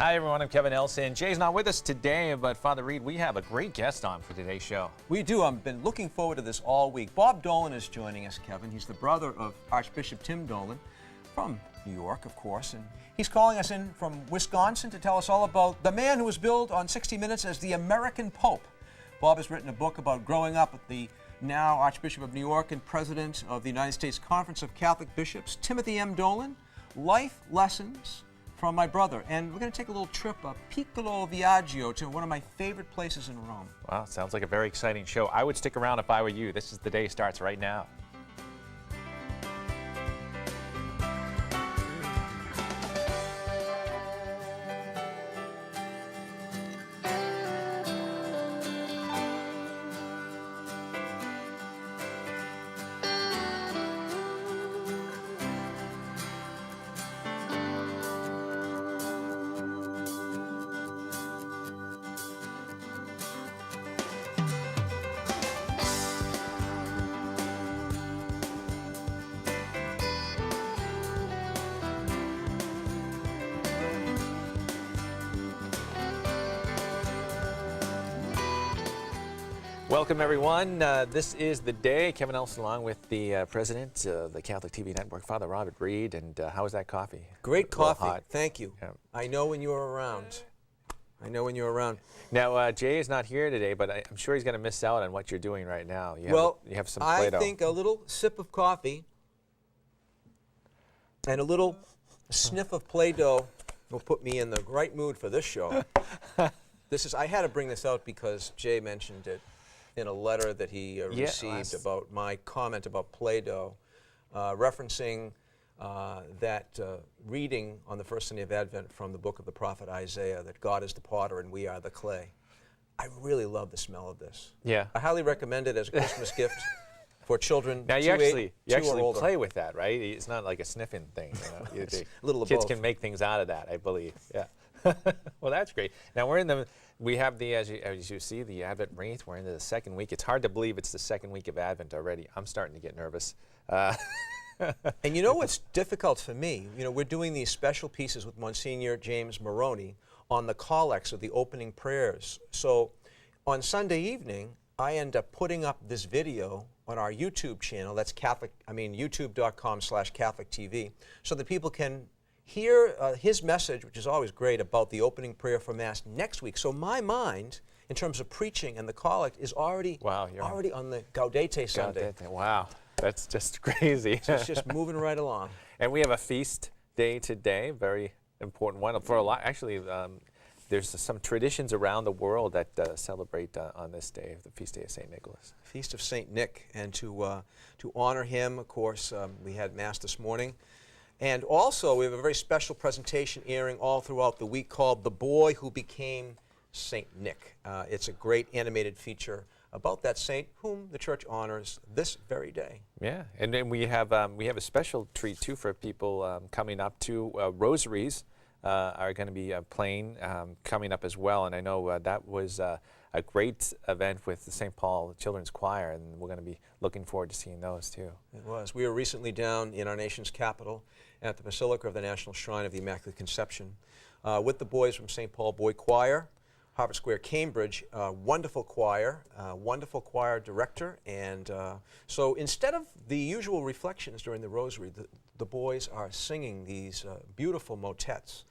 Hi everyone, I'm Kevin Elson. Jay's not with us today, but Father Reed, we have a great guest on for today's show. We do. I've been looking forward to this all week. Bob Dolan is joining us, Kevin. He's the brother of Archbishop Tim Dolan from New York, of course. And he's calling us in from Wisconsin to tell us all about the man who was billed on 60 Minutes as the American Pope. Bob has written a book about growing up with the now Archbishop of New York and President of the United States Conference of Catholic Bishops, Timothy M. Dolan, Life Lessons from My Brother. And we're going to take a little trip, a piccolo viaggio, to one of my favorite places in Rome. Wow, sounds like a very exciting show. I would stick around if I were you. This is the day starts right now. Welcome, everyone. This is the day. Kevin Elson along with the president of the Catholic TV network, Father Robert Reed. And how was that coffee? Great coffee. Hot. Thank you. Yeah. I know when you're around. I know when you're around. Now, Jay is not here today, but I'm sure he's going to miss out on what you're doing right now. You have some I Play-Doh. think a little sip of coffee and a little sniff of Play-Doh will put me in the right mood for this show. I had to bring this out because Jay mentioned it in a letter that he received about my comment about Play-Doh, referencing that reading on the first Sunday of Advent from the book of the prophet Isaiah, that God is the potter and we are the clay. I really love the smell of this. Yeah. I highly recommend it as a Christmas gift for children. Now, you actually older. play with that, right? It's not like a sniffing thing. You know? A little of kids both. can make things out of that, I believe. Yeah. Well, that's great. Now we have the, as you see, the Advent wreath. We're into the second week. It's hard to believe it's the second week of Advent already. I'm starting to get nervous. And you know what's difficult for me? You know, we're doing these special pieces with Monsignor James Maroney on the collects of the opening prayers. So on Sunday evening, I end up putting up this video on our YouTube channel. That's youtube.com/CatholicTV, so that people can hear his message, which is always great, about the opening prayer for Mass next week. So my mind, in terms of preaching and the collect, is already on the Gaudete Sunday. Gaudete. Wow, that's just crazy. So it's just moving right along. And we have a feast day today, very important one. For a lot, actually, there's some traditions around the world that celebrate on this day, the feast day of St. Nicholas. Feast of St. Nick, and to honor him, of course, we had Mass this morning. And also, we have a very special presentation airing all throughout the week called The Boy Who Became St. Nick. It's a great animated feature about that saint whom the Church honors this very day. Yeah, and then we have a special treat, too, for people coming up, too. Rosaries are going to be playing coming up as well, and I know that was a great event with the St. Paul Children's Choir, and we're going to be looking forward to seeing those, too. It was. We were recently down in our nation's capital at the Basilica of the National Shrine of the Immaculate Conception with the boys from St. Paul Boy Choir, Harvard Square, Cambridge. Wonderful choir director. And so instead of the usual reflections during the Rosary, the boys are singing these beautiful motets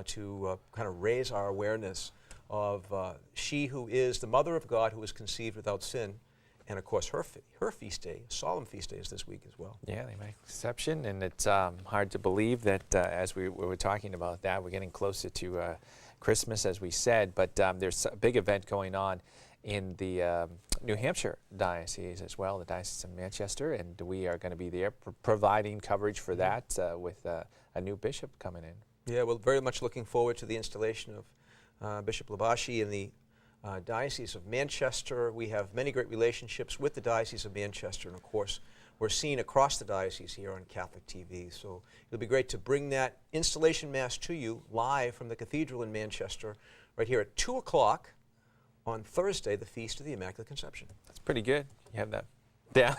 to kind of raise our awareness of she who is the Mother of God, who is conceived without sin. And, of course, her feast day, solemn feast day, is this week as well. Yeah, the Immaculate Conception, and it's hard to believe that as we were talking about that, we're getting closer to Christmas, as we said, but there's a big event going on in the New Hampshire diocese as well, the Diocese of Manchester, and we are going to be there providing coverage for that with a new bishop coming in. Yeah, we're very much looking forward to the installation of Bishop Labashi in the Diocese of Manchester. We have many great relationships with the Diocese of Manchester, and of course we're seen across the diocese here on Catholic TV. So it'll be great to bring that installation Mass to you live from the Cathedral in Manchester right here at 2 o'clock on Thursday, the Feast of the Immaculate Conception. That's pretty good. You have that down.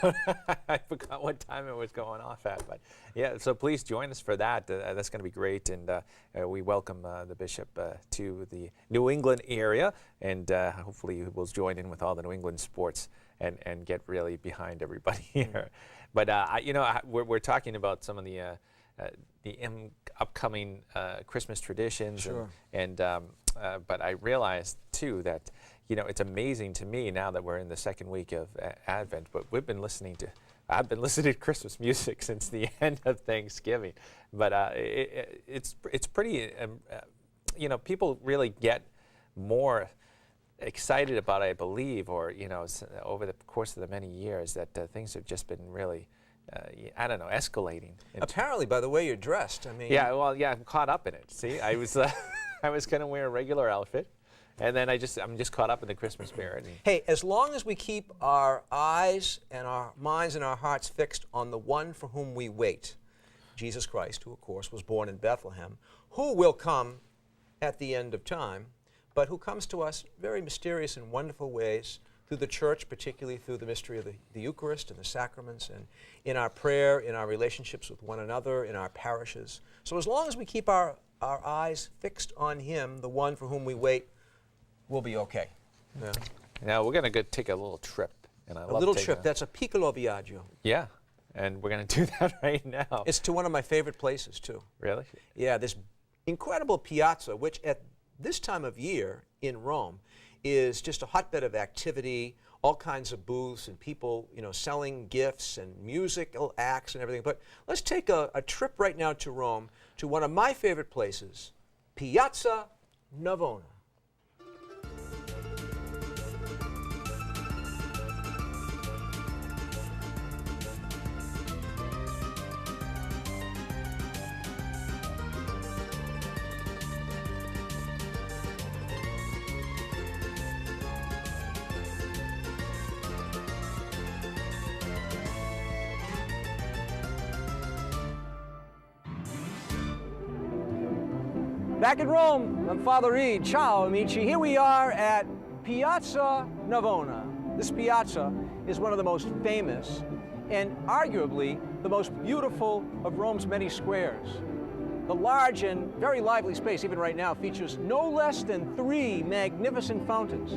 I forgot what time it was going off at, but yeah, so please join us for that. That's going to be great, and we welcome the bishop to the New England area, and hopefully he will join in with all the New England sports and get really behind everybody here. But we're talking about some of the upcoming Christmas traditions, Sure. but I realized too that it's amazing to me now that we're in the second week of Advent, but I've been listening to Christmas music since the end of Thanksgiving. But it's pretty, people really get more excited about, I believe, or over the course of the many years that things have just been really, escalating. Apparently, by the way you're dressed, I mean. Yeah, well, I'm caught up in it. See, I was I was going to wear a regular outfit. And then I'm just caught up in the Christmas spirit. Hey, as long as we keep our eyes and our minds and our hearts fixed on the one for whom we wait, Jesus Christ, who of course was born in Bethlehem, who will come at the end of time, but who comes to us very mysterious and wonderful ways through the church, particularly through the mystery of the Eucharist and the sacraments, and in our prayer, in our relationships with one another, in our parishes. So as long as we keep our eyes fixed on him, the one for whom we wait, we'll be okay. Yeah. Now we're going to take a little trip. And a little trip. That's a piccolo viaggio. Yeah, and we're going to do that right now. It's to one of my favorite places, too. Really? Yeah, this incredible piazza, which at this time of year in Rome is just a hotbed of activity, all kinds of booths and people, selling gifts and musical acts and everything. But let's take a trip right now to Rome, to one of my favorite places, Piazza Navona. Back in Rome, I'm Father Reed. Ciao, amici. Here we are at Piazza Navona. This piazza is one of the most famous and arguably the most beautiful of Rome's many squares. The large and very lively space, even right now, features no less than 3 magnificent fountains.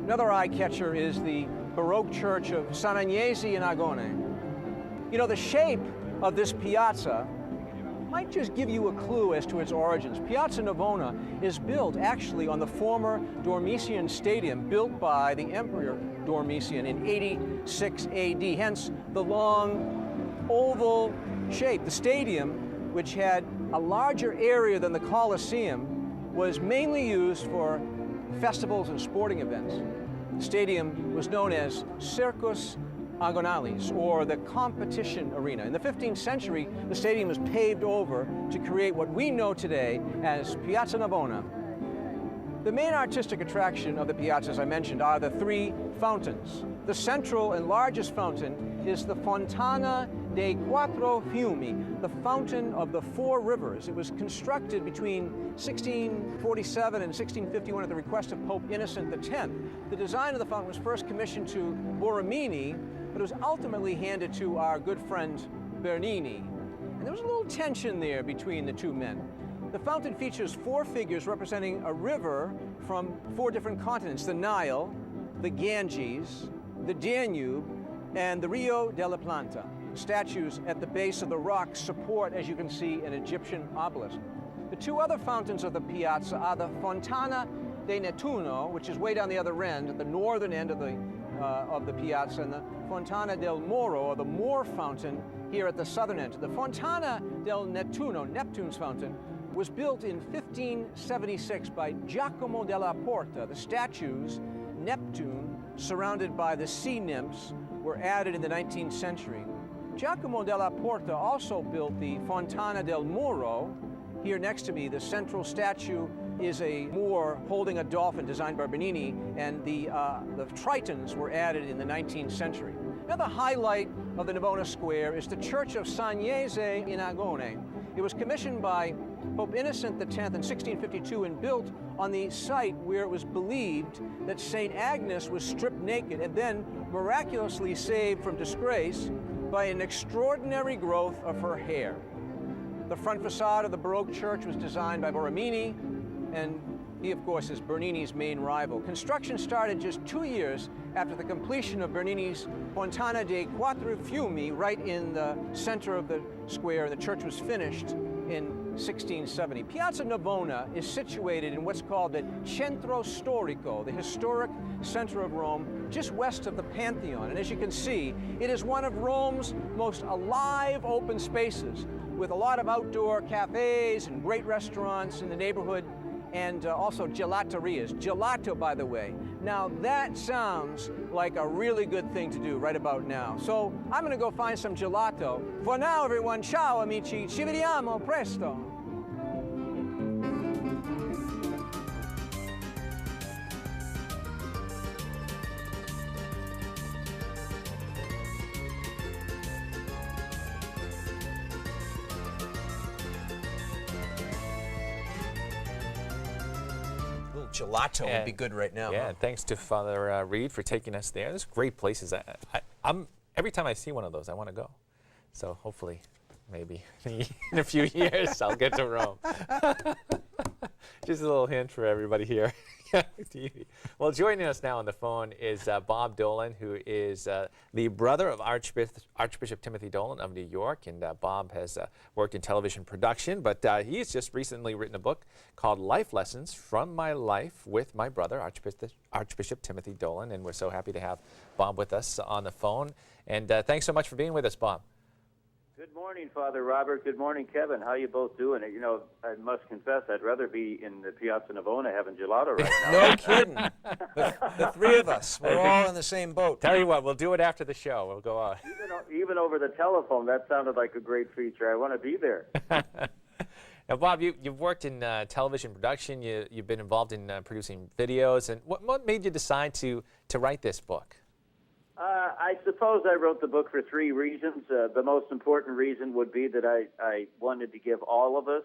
Another eye-catcher is the Baroque church of San Agnese in Agone. The shape of this piazza might just give you a clue as to its origins. Piazza Navona is built actually on the former Dormitian Stadium built by the Emperor Dormitian in 86 AD, hence the long oval shape. The stadium, which had a larger area than the Colosseum, was mainly used for festivals and sporting events. The stadium was known as Circus Agonalis, or the competition arena. In the 15th century, the stadium was paved over to create what we know today as Piazza Navona. The main artistic attraction of the piazza, as I mentioned, are the 3 fountains. The central and largest fountain is the Fontana dei Quattro Fiumi, the fountain of the 4 rivers. It was constructed between 1647 and 1651 at the request of Pope Innocent X. The design of the fountain was first commissioned to Borromini, but it was ultimately handed to our good friend Bernini. And there was a little tension there between the 2 men. The fountain features 4 figures representing a river from 4 different continents: the Nile, the Ganges, the Danube, and the Rio della Plata. Statues at the base of the rock support, as you can see, an Egyptian obelisk. The 2 other fountains of the piazza are the Fontana de Nettuno, which is way down the other end, at the northern end of the piazza, and the Fontana del Moro, or the Moor fountain, here at the southern end. The Fontana del Nettuno, Neptune's fountain, was built in 1576 by Giacomo della Porta. The statues, Neptune, surrounded by the sea nymphs, were added in the 19th century. Giacomo della Porta also built the Fontana del Moro. Here next to me, the central statue is a Moor holding a dolphin designed by Bernini, and the tritons were added in the 19th century. Another highlight of the Navona Square is the Church of San Agnese in Agone. It was commissioned by Pope Innocent X in 1652 and built on the site where it was believed that St. Agnes was stripped naked and then miraculously saved from disgrace by an extraordinary growth of her hair. The front facade of the Baroque church was designed by Borromini, and he, of course, is Bernini's main rival. Construction started just 2 years after the completion of Bernini's Fontana dei Quattro Fiumi, right in the center of the square. The church was finished in 1670. Piazza Navona is situated in what's called the Centro Storico, the historic center of Rome, just west of the Pantheon. And as you can see, it is one of Rome's most alive open spaces, with a lot of outdoor cafes and great restaurants in the neighborhood, and also gelaterias. Gelato, by the way. Now that sounds like a really good thing to do right about now. So I'm gonna go find some gelato. For now, everyone, ciao amici, ci vediamo presto. Gelato would be good right now. Yeah, huh? thanks to Father Reed for taking us there. There's great places. I'm every time I see one of those, I want to go. So hopefully, maybe in a few years, I'll get to Rome. Just a little hint for everybody here. Well, joining us now on the phone is Bob Dolan, who is the brother of Archbishop Timothy Dolan of New York. And Bob has worked in television production, but he's just recently written a book called Life Lessons from My Life with My Brother, Archbishop Timothy Dolan. And we're so happy to have Bob with us on the phone. And thanks so much for being with us, Bob. Good morning, Father Robert. Good morning, Kevin. How you both doing? You know, I must confess, I'd rather be in the Piazza Navona having gelato right now. No kidding. The three of us, we're all in the same boat. Tell you what, we'll do it after the show. We'll go on. Even over the telephone, that sounded like a great feature. I want to be there. Now, Bob, you've worked in television production. You've been involved in producing videos. And what made you decide to write this book? I suppose I wrote the book for three reasons. The most important reason would be that I wanted to give all of us,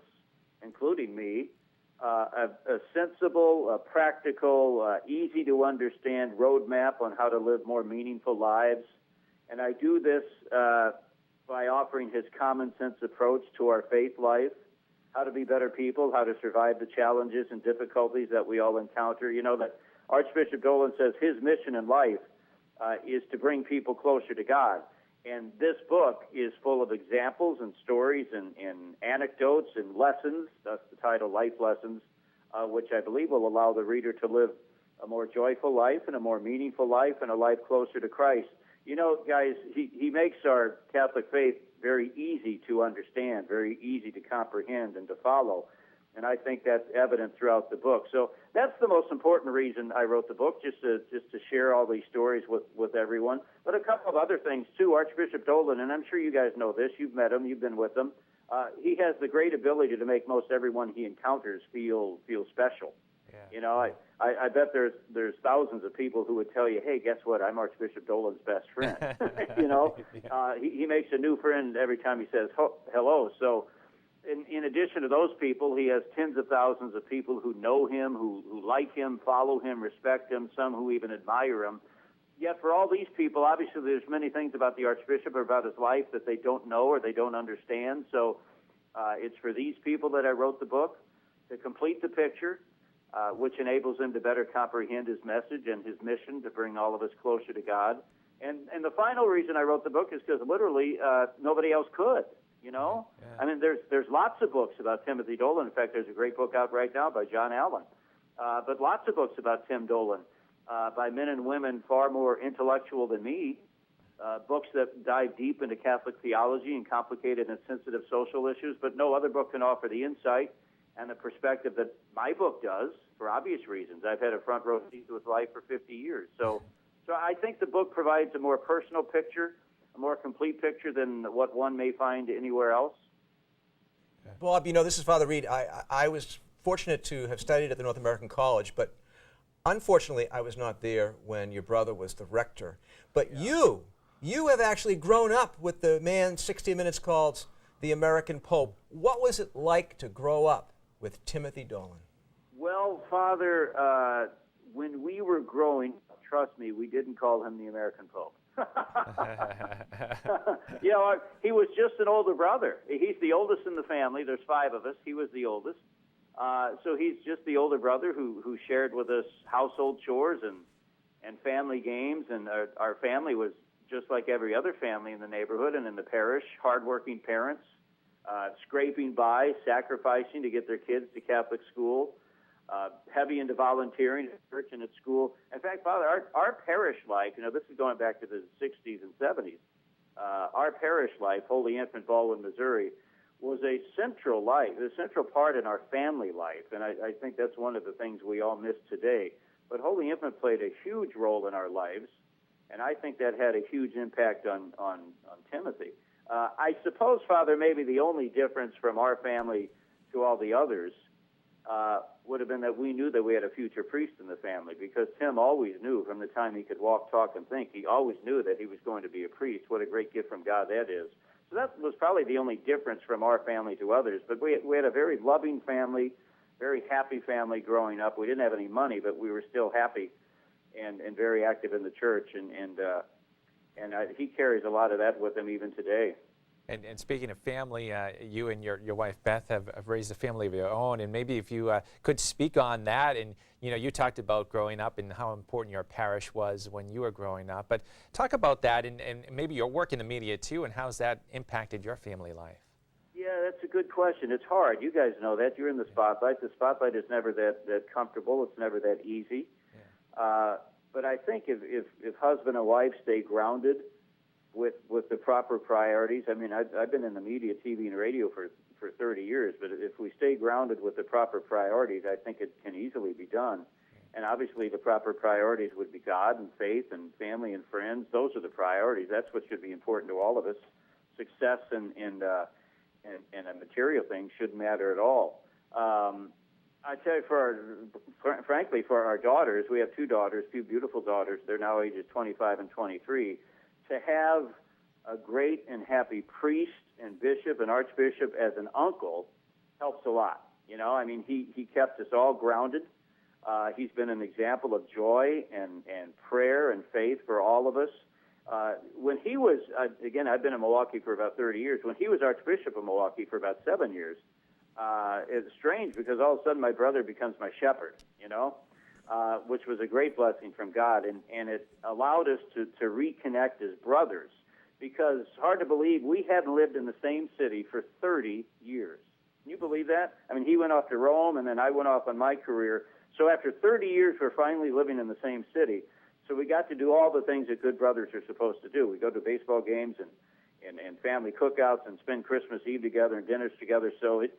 including me, a sensible, practical, easy-to-understand roadmap on how to live more meaningful lives. And I do this by offering his common-sense approach to our faith life, how to be better people, how to survive the challenges and difficulties that we all encounter. You know that Archbishop Dolan says his mission in life is to bring people closer to God. And this book is full of examples and stories and anecdotes and lessons. That's the title, Life Lessons, which I believe will allow the reader to live a more joyful life and a more meaningful life and a life closer to Christ. You know, guys, he makes our Catholic faith very easy to understand, very easy to comprehend and to follow. And I think that's evident throughout the book. So that's the most important reason I wrote the book, just to share all these stories with everyone. But a couple of other things, too. Archbishop Dolan, and I'm sure you guys know this, you've met him, you've been with him, he has the great ability to make most everyone he encounters feel special. Yeah. You know, I bet there's thousands of people who would tell you, hey, guess what, I'm Archbishop Dolan's best friend. You know, he makes a new friend every time he says hello. So in addition to those people, he has tens of thousands of people who know him, who like him, follow him, respect him, some who even admire him. Yet for all these people, obviously there's many things about the Archbishop or about his life that they don't know or they don't understand. So it's for these people that I wrote the book, to complete the picture, which enables them to better comprehend his message and his mission to bring all of us closer to God. And the final reason I wrote the book is because literally nobody else could. You know, yeah. I mean, there's lots of books about Timothy Dolan. In fact, there's a great book out right now by John Allen. But lots of books about Tim Dolan by men and women far more intellectual than me. Books that dive deep into Catholic theology and complicated and sensitive social issues. But no other book can offer the insight and the perspective that my book does, for obvious reasons. I've had a front row seat with life for 50 years. So I think the book provides a more personal picture, a more complete picture than what one may find anywhere else. Bob, you know, this is Father Reed. I was fortunate to have studied at the North American College, but unfortunately I was not there when your brother was the rector. But yeah. You have actually grown up with the man 60 Minutes called the American Pope. What was it like to grow up with Timothy Dolan? Well, Father, when we were growing, trust me, we didn't call him the American Pope. You know, he was just an older brother. He's the oldest in the family. There's 5 of us. He was the oldest. So he's just the older brother who shared with us household chores and family games. And our family was just like every other family in the neighborhood and in the parish, hardworking parents, scraping by, sacrificing to get their kids to Catholic school, heavy into volunteering at church and at school. In fact, Father, our parish life, you know, this is going back to the 60s and 70s, our parish life, Holy Infant, Baldwin, Missouri, was a central part in our family life, and I think that's one of the things we all miss today. But Holy Infant played a huge role in our lives, and I think that had a huge impact on Timothy. I suppose, Father, maybe the only difference from our family to all the others would have been that we knew that we had a future priest in the family, because Tim always knew from the time he could walk, talk, and think, he always knew that he was going to be a priest. What a great gift from God that is. So that was probably the only difference from our family to others. But we had a very loving family, very happy family growing up. We didn't have any money, but we were still happy and very active in the church. And he carries a lot of that with him even today. And speaking of family, you and your wife Beth have raised a family of your own, and maybe if you could speak on that. And you know, you talked about growing up and how important your parish was when you were growing up, but talk about that and maybe your work in the media too, and how's that impacted your family life. Yeah, that's a good question. It's hard. You guys know that. You're in the spotlight. The spotlight is never that comfortable. It's never that easy. Yeah. But I think if husband and wife stay grounded with the proper priorities. I mean, I've been in the media, TV, and radio for 30 years, but if we stay grounded with the proper priorities, I think it can easily be done. And obviously the proper priorities would be God and faith and family and friends. Those are the priorities. That's what should be important to all of us. Success and a material thing shouldn't matter at all. I tell you, frankly, for our daughters, we have 2 daughters, 2 beautiful daughters. They're now ages 25 and 23. To have a great and happy priest and bishop and archbishop as an uncle helps a lot. You know, I mean, he kept us all grounded. He's been an example of joy and prayer and faith for all of us. When he was, again, I've been in Milwaukee for about 30 years. When he was Archbishop of Milwaukee for about 7 years, it's strange because all of a sudden my brother becomes my shepherd, you know, which was a great blessing from God. And it allowed us to reconnect as brothers, because it's hard to believe we hadn't lived in the same city for 30 years. Can you believe that? I mean, he went off to Rome, and then I went off on my career. So after 30 years, we're finally living in the same city. So we got to do all the things that good brothers are supposed to do. We go to baseball games and family cookouts and spend Christmas Eve together and dinners together. So it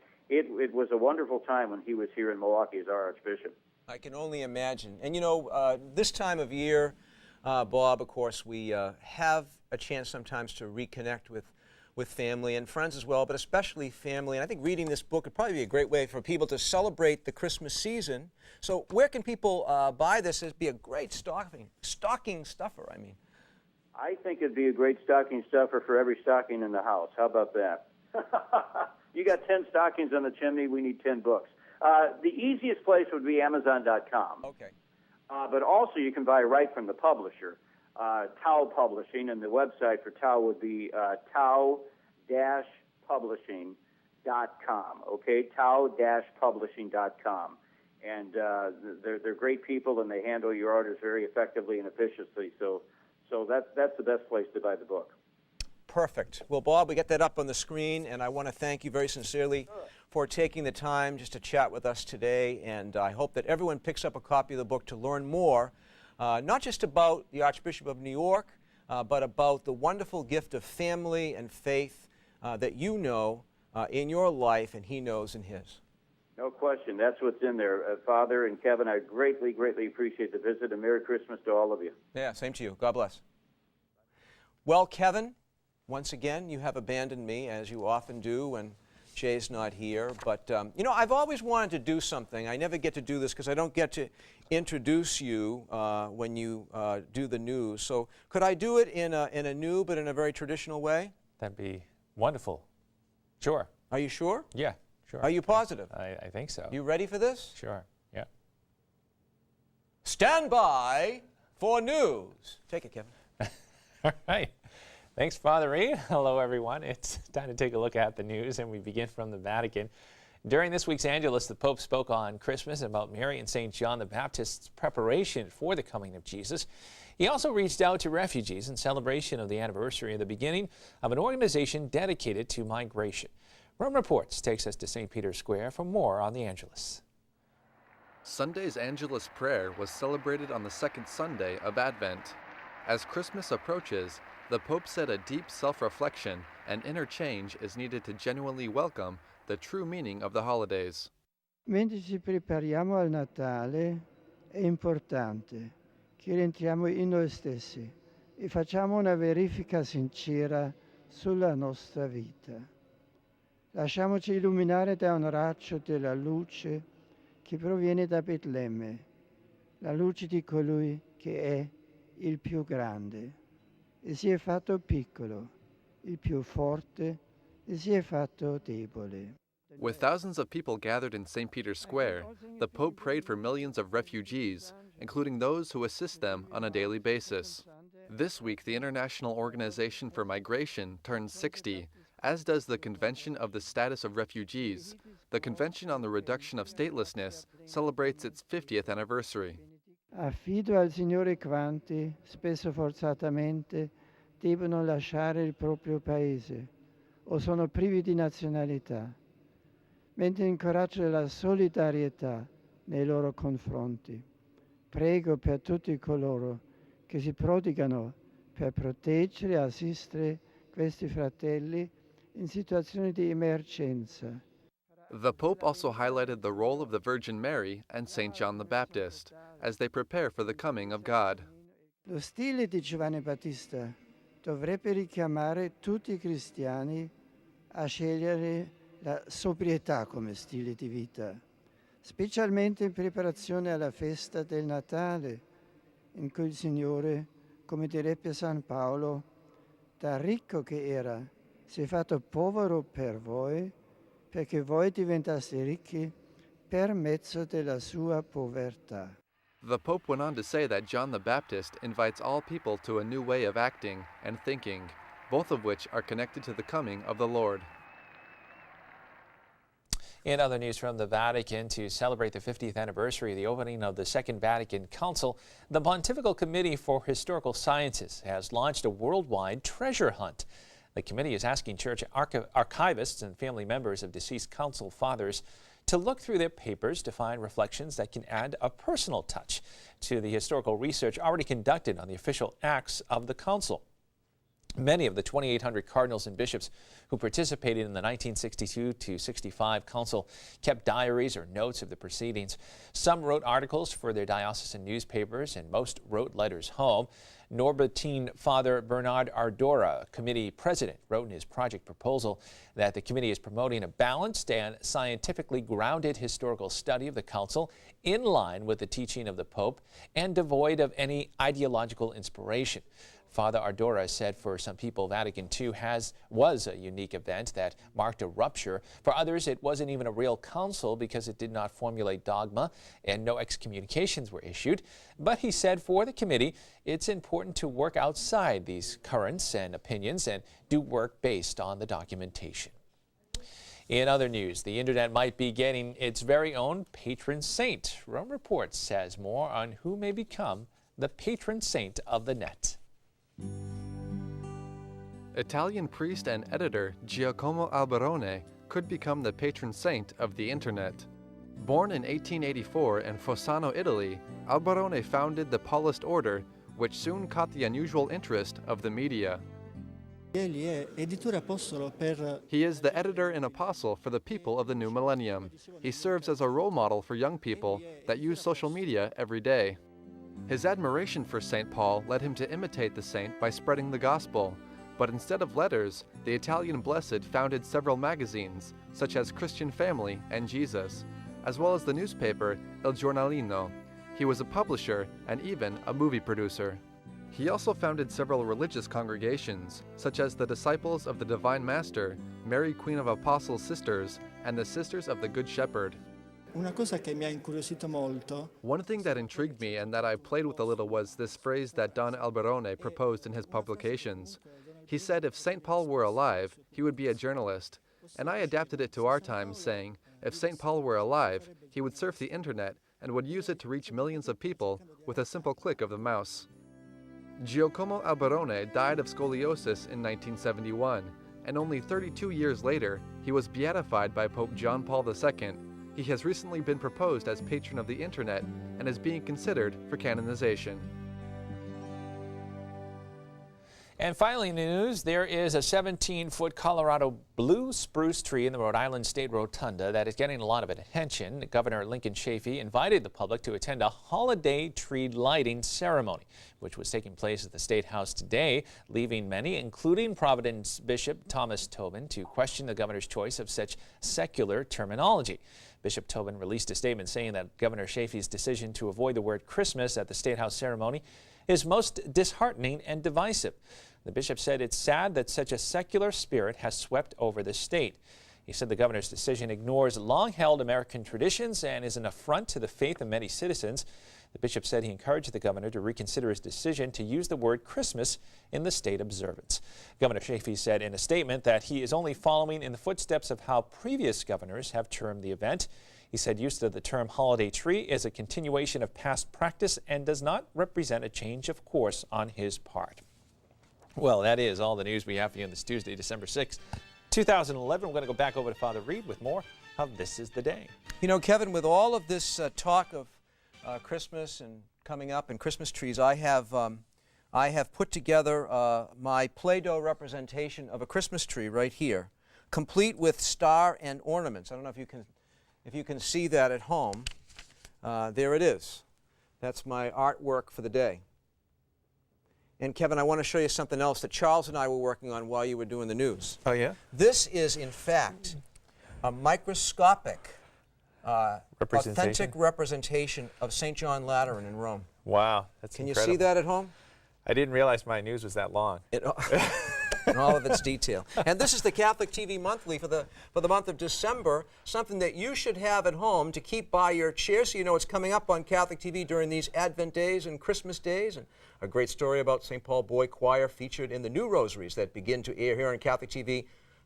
was a wonderful time when he was here in Milwaukee as our Archbishop. I can only imagine. And you know, this time of year, Bob, of course, we have a chance sometimes to reconnect with family and friends as well, but especially family. And I think reading this book would probably be a great way for people to celebrate the Christmas season. So where can people buy this? It'd be a great stocking stuffer, I mean. I think it'd be a great stocking stuffer for every stocking in the house. How about that? You got 10 stockings on the chimney, we need 10 books. The easiest place would be Amazon.com. Okay. But also you can buy right from the publisher, Tau Publishing, and the website for Tau would be tau-publishing.com, okay, tau-publishing.com. And they're great people, and they handle your orders very effectively and efficiently, so that's the best place to buy the book. Perfect. Well, Bob, we get that up on the screen, and I want to thank you very sincerely for taking the time just to chat with us today, and I hope that everyone picks up a copy of the book to learn more, not just about the Archbishop of New York, but about the wonderful gift of family and faith that you know in your life and he knows in his. No question. That's what's in there. Father and Kevin, I greatly, greatly appreciate the visit, and Merry Christmas to all of you. Yeah, same to you. God bless. Well, Kevin, once again, you have abandoned me, as you often do when Jay's not here. But, you know, I've always wanted to do something. I never get to do this because I don't get to introduce you when you do the news. So could I do it in a new but in a very traditional way? That'd be wonderful. Sure. Are you sure? Yeah, sure. Are you positive? I think so. You ready for this? Sure, yeah. Stand by for news. Take it, Kevin. All right. Thanks, Father Reed. Hello, everyone. It's time to take a look at the news, and we begin from the Vatican. During this week's Angelus, the Pope spoke on Christmas about Mary and St. John the Baptist's preparation for the coming of Jesus. He also reached out to refugees in celebration of the anniversary of the beginning of an organization dedicated to migration. Rome Reports takes us to St. Peter's Square for more on the Angelus. Sunday's Angelus prayer was celebrated on the second Sunday of Advent. As Christmas approaches, the Pope said a deep self-reflection and inner change is needed to genuinely welcome the true meaning of the holidays. Mentre ci prepariamo al Natale, è importante che rientriamo in noi stessi e facciamo una verifica sincera sulla nostra vita. Lasciamoci illuminare da un raggio della luce che proviene da Betlemme, la luce di colui che è il più grande e si è fatto piccolo, il più forte e si è fatto debole. With thousands of people gathered in St. Peter's Square, the Pope prayed for millions of refugees, including those who assist them on a daily basis. This week, the International Organization for Migration turns 60, as does the Convention of the Status of Refugees. The Convention on the Reduction of Statelessness celebrates its 50th anniversary. Affido al Signore quanti, spesso forzatamente, devono lasciare il proprio paese o sono privi di nazionalità, mentre incoraggio la solidarietà nei loro confronti. Prego per tutti coloro che si prodigano per proteggere e assistere questi fratelli in situazioni di emergenza. The Pope also highlighted the role of the Virgin Mary and St. John the Baptist as they prepare for the coming of God. Lo stile di Giovanni Battista dovrebbe richiamare tutti i cristiani a scegliere la sobrietà come stile di vita, specialmente in preparazione alla festa del Natale, in cui il Signore, come direbbe San Paolo, da ricco che era, si è fatto povero per voi, perché voi diventaste ricchi per mezzo della sua povertà. The Pope went on to say that John the Baptist invites all people to a new way of acting and thinking, both of which are connected to the coming of the Lord. In other news from the Vatican, to celebrate the 50th anniversary of the opening of the Second Vatican Council, the Pontifical Committee for Historical Sciences has launched a worldwide treasure hunt. The committee is asking church archivists and family members of deceased council fathers to look through their papers to find reflections that can add a personal touch to the historical research already conducted on the official acts of the council. Many of the 2,800 cardinals and bishops who participated in the 1962-65 council kept diaries or notes of the proceedings. Some wrote articles for their diocesan newspapers, and most wrote letters home. Norbertine Father Bernard Ardora, committee president, wrote in his project proposal that the committee is promoting a balanced and scientifically grounded historical study of the council in line with the teaching of the Pope and devoid of any ideological inspiration. Father Ardora said for some people, Vatican II was a unique event that marked a rupture. For others, it wasn't even a real council because it did not formulate dogma and no excommunications were issued. But he said for the committee, it's important to work outside these currents and opinions and do work based on the documentation. In other news, the internet might be getting its very own patron saint. Rome Reports has more on who may become the patron saint of the net. Italian priest and editor Giacomo Alberone could become the patron saint of the internet. Born in 1884 in Fossano, Italy, Alberone founded the Paulist order, which soon caught the unusual interest of the media. He is the editor and apostle for the people of the new millennium. He serves as a role model for young people that use social media every day. His admiration for St. Paul led him to imitate the saint by spreading the gospel. But instead of letters, the Italian Blessed founded several magazines, such as Christian Family and Jesus, as well as the newspaper Il Giornalino. He was a publisher and even a movie producer. He also founded several religious congregations, such as the Disciples of the Divine Master, Mary Queen of Apostles Sisters, and the Sisters of the Good Shepherd. Una cosa che mi ha incuriosito molto. One thing that intrigued me and that I played with a little was this phrase that Don Alberone proposed in his publications. He said if St. Paul were alive, he would be a journalist, and I adapted it to our times, saying if St. Paul were alive, he would surf the internet and would use it to reach millions of people with a simple click of the mouse. Giacomo Alberone died of scoliosis in 1971, and only 32 years later, he was beatified by Pope John Paul II. He has recently been proposed as patron of the internet and is being considered for canonization. And finally in the news, there is a 17-foot Colorado blue spruce tree in the Rhode Island State Rotunda that is getting a lot of attention. Governor Lincoln Chafee invited the public to attend a holiday tree lighting ceremony, which was taking place at the State House today, leaving many, including Providence Bishop Thomas Tobin, to question the governor's choice of such secular terminology. Bishop Tobin released a statement saying that Governor Chafee's decision to avoid the word Christmas at the State House ceremony is most disheartening and divisive. The bishop said it's sad that such a secular spirit has swept over the state. He said the governor's decision ignores long-held American traditions and is an affront to the faith of many citizens. The bishop said he encouraged the governor to reconsider his decision to use the word Christmas in the state observance. Governor Chafee said in a statement that he is only following in the footsteps of how previous governors have termed the event. He said use of the term holiday tree is a continuation of past practice and does not represent a change of course on his part. Well, that is all the news we have for you on this Tuesday, December 6th, 2011. We're going to go back over to Father Reed with more of This Is the Day. You know, Kevin, with all of this talk of Christmas and coming up and Christmas trees, I have put together my Play-Doh representation of a Christmas tree right here, complete with star and ornaments. I don't know if you can see that at home. There it is. That's my artwork for the day. And Kevin, I want to show you something else that Charles and I were working on while you were doing the news. Oh, yeah? This is, in fact, a microscopic, authentic representation of St. John Lateran in Rome. Wow, that's Can incredible. you see that at home? I didn't realize my news was that long. In all of its detail. And this is the Catholic TV Monthly for the month of December, something that you should have at home to keep by your chair so you know it's coming up on Catholic TV during these Advent days and Christmas days. And a great story about St. Paul Boy Choir featured in the new rosaries that begin to air here on Catholic TV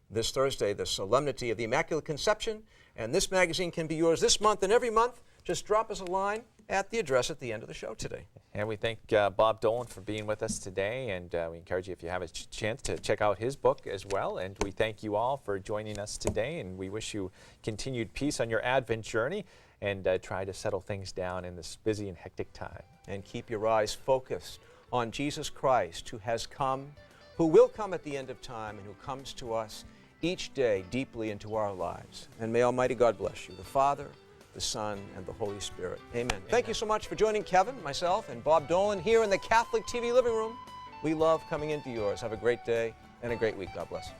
this Thursday, the Solemnity of the Immaculate Conception. And this magazine can be yours this month and every month. Just drop us a line at the address at the end of the show today. And we thank Bob Dolan for being with us today, and we encourage you, if you have a chance, to check out his book as well. And we thank you all for joining us today, and we wish you continued peace on your Advent journey, and try to settle things down in this busy and hectic time. And keep your eyes focused on Jesus Christ, who has come, who will come at the end of time, and who comes to us each day deeply into our lives. And may Almighty God bless you, the Father, the Son, and the Holy Spirit. Amen. Thank you so much for joining Kevin, myself, and Bob Dolan here in the Catholic TV living room. We love coming into yours. Have a great day and a great week. God bless.